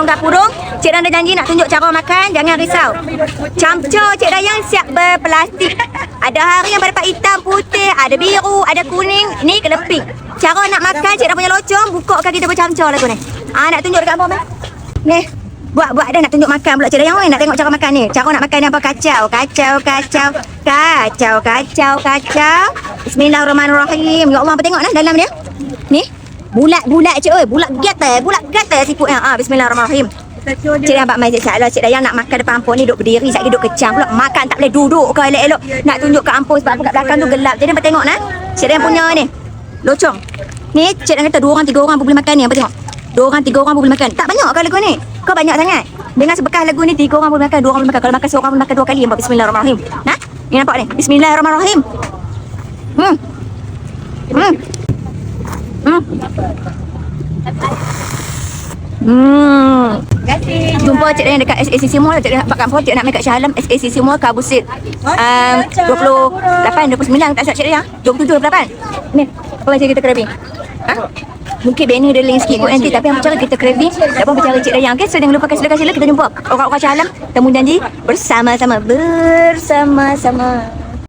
longgar purung. Cik Dayang dah janji nak tunjuk cara makan, jangan risau. Camco Cik Dayang siap berplastik. Ada hari yang berdapat hitam, putih, ada biru, ada kuning. Ni keleping. Cara nak makan Cik Dayang punya locong, bukakan kita bercamco lah tu ni. Nak tunjuk dekat abang meh. Ni. Buat dah nak tunjuk makan pula Cik Dayang nak tengok cara makan ni. Cara nak makan ni apa? Kacau. Bismillahirrahmanirrahim. Ya Allah, apa tengok nah dalam dia. Ni. Bulat-bulat Cik oi. Bulat gatal siput yang. Bismillahirrahmanirrahim. Cik Dayang bak mai salah Cik Dayang nak makan depan ampun ni duduk berdiri, sekali duduk kecam pula. Makan tak boleh duduk ke elok-elok. Nak tunjuk kat ampun sebab kat belakang tu gelap. Jadi apa tengok nah. Cik Dayang punya ni. Locong. Ni Cik Dayang kata 2 orang 3 orang boleh makan ni. Apa tengok? 2 orang 3 orang boleh makan. Tak banyak ke lagu ni? Kau banyak sangat. Dengan sebekas lagu ni 3 orang boleh makan, 2 orang boleh makan. Kalau makan seorang boleh makan 2 kali. Bismillahirrahmanirrahim. Nah, ni nampak ni. Bismillahirrahmanirrahim. Jumpa Cik Dayang dekat SACC Mall. Cik Dayang nampak kat Cik nak main kat Shah Alam SACC Mall Kabusit 28 29 tak silap Cik Dayang 27 28. Ni apa macam kita craving. Mungkin banner dia link sikit kot nanti, tapi apa cara kita craving tak apa cara Cik Dayang. Okay, so jangan lupa sila kita jumpa orang-orang Shah Alam. Temu janji bersama-sama.